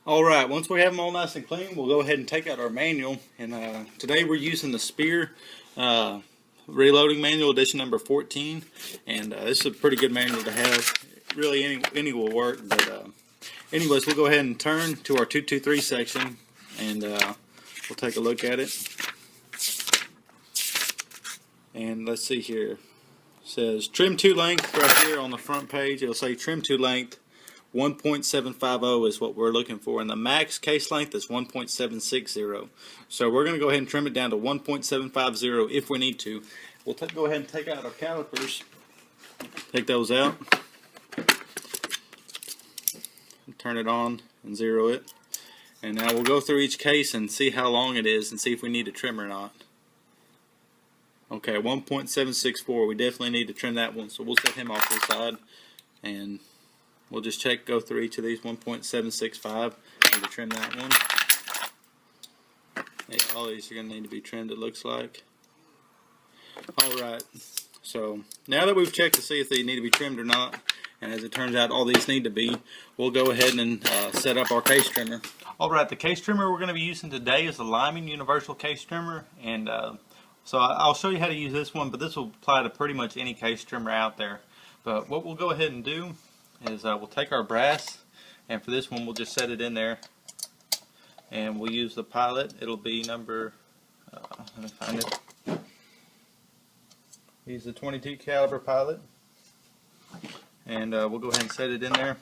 Alright, once we have them all nice and clean, we'll go ahead and take out our manual. And today we're using the Spear Reloading Manual, edition number 14. And this is a pretty good manual to have. Really, any will work. But anyways, we'll go ahead and turn to our 223 section, and we'll take a look at it. And let's see here. It says trim to length right here on the front page. It'll say trim to length 1.750 is what we're looking for, and the max case length is 1.760. So we're going to go ahead and trim it down to 1.750 if we need to. We'll go ahead and take out our calipers. Take those out. Turn it on and zero it. And now we'll go through each case and see how long it is and see if we need to trim or not. Okay, 1.764. We definitely need to trim that one, so we'll set him off to the side. And we'll just go through each of these. 1.765. Need to trim that one. Yeah, all these are going to need to be trimmed, it looks like. Alright, so now that we've checked to see if they need to be trimmed or not, and as it turns out all these need to be, we'll go ahead and set up our case trimmer. Alright, the case trimmer we're going to be using today is the Lyman Universal Case Trimmer. And so I'll show you how to use this one, but this will apply to pretty much any case trimmer out there. But what we'll go ahead and do is we'll take our brass, and for this one we'll just set it in there, and we'll use the pilot. It'll be number let me find it. Use the 22 caliber pilot, and we'll go ahead and set it in there.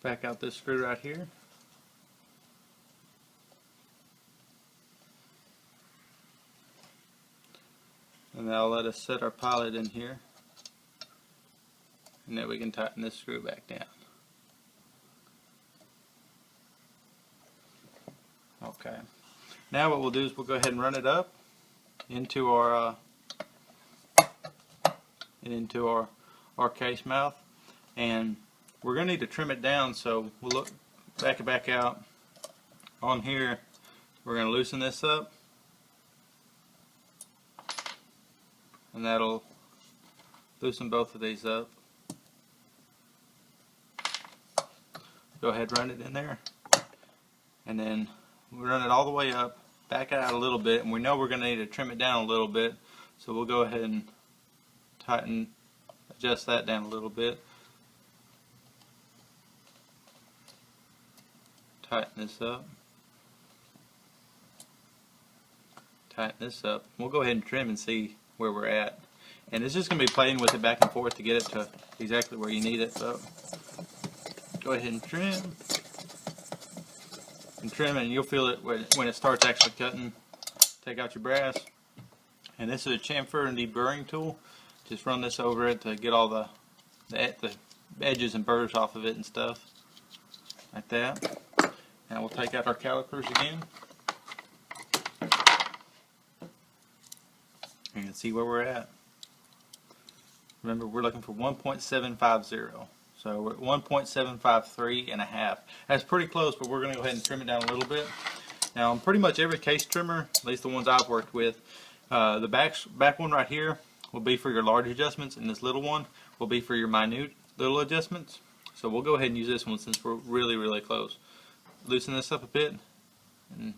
Back out this screw right here. And that'll let us set our pilot in here, and then we can tighten this screw back down. Okay. Now what we'll do is we'll go ahead and run it up into our our case mouth, and we're going to need to trim it down. So we'll back out on here. We're going to loosen this up, and that'll loosen both of these up. Go ahead and run it in there, and then we run it all the way up, back it out a little bit, and we know we're going to need to trim it down a little bit, so we'll go ahead and adjust that down a little bit. Tighten this up. Tighten this up. We'll go ahead and trim and see where we're at. And it's just going to be playing with it back and forth to get it to exactly where you need it. So go ahead and trim. And trim, and you'll feel it when it starts actually cutting. Take out your brass. And this is a chamfer and deburring tool. Just run this over it to get all the edges and burrs off of it and stuff. Like that. Now we'll take out our calipers again. You can see where we're at. Remember, we're looking for 1.750. So we're at 1.753 and a half. That's pretty close, but we're going to go ahead and trim it down a little bit. Now, on pretty much every case trimmer, at least the ones I've worked with, the back one right here will be for your large adjustments, and this little one will be for your minute little adjustments. So we'll go ahead and use this one since we're really, really close. Loosen this up a bit and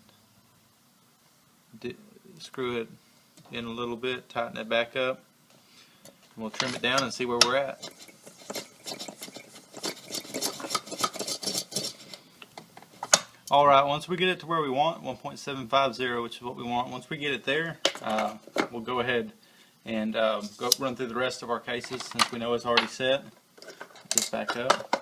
screw it in a little bit, tighten it back up, and we'll trim it down and see where we're at. Alright, once we get it to where we want, 1.750, which is what we want, once we get it there, we'll go ahead and run through the rest of our cases since we know it's already set. Put this back up.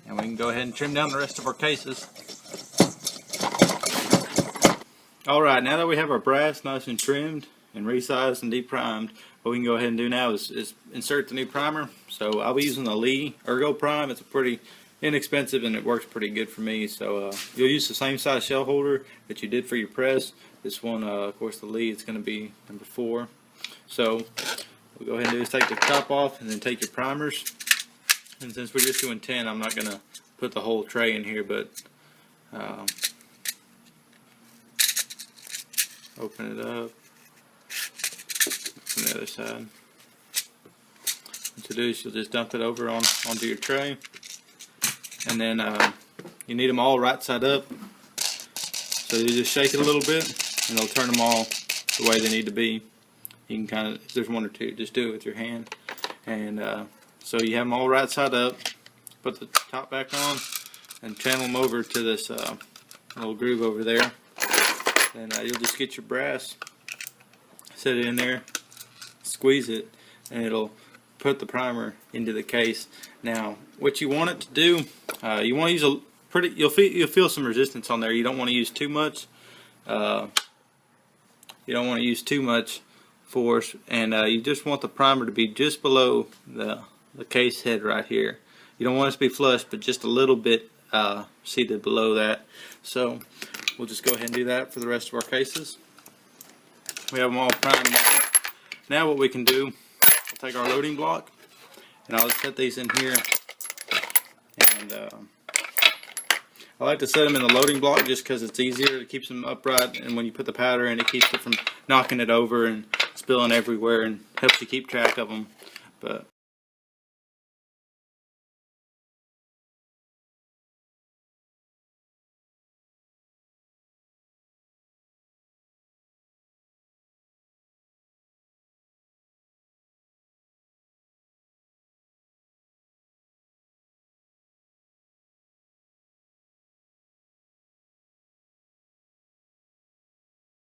And we can go ahead and trim down the rest of our cases. Alright, now that we have our brass nice and trimmed and resized and deprimed, what we can go ahead and do now is insert the new primer. So I'll be using the Lee Ergo Prime. It's a pretty inexpensive and it works pretty good for me. So you'll use the same size shell holder that you did for your press. This one, of course, the Lee, it's going to be number 4. So what we'll go ahead and do is take the top off and then take your primers. And since we're just doing 10, I'm not going to put the whole tray in here, but Open it up. From the other side. What you do is you'll just dump it over onto your tray, and then you need them all right side up. So you just shake it a little bit, and it'll turn them all the way they need to be. You can kind of, if there's one or two, just do it with your hand. And so you have them all right side up. Put the top back on, and channel them over to this little groove over there. And you'll just get your brass, set it in there, squeeze it, and it'll put the primer into the case. Now, what you want it to do, you want to use a pretty. You'll feel some resistance on there. You don't want to use too much. You don't want to use too much force, and you just want the primer to be just below the case head right here. You don't want it to be flush, but just a little bit seated below that. So we'll just go ahead and do that for the rest of our cases. We have them all primed now. Now what we can do, we'll take our loading block, and I'll set these in here. And I like to set them in the loading block just because it's easier. It keeps them upright, and when you put the powder in, it keeps it from knocking it over and spilling everywhere, and helps you keep track of them. But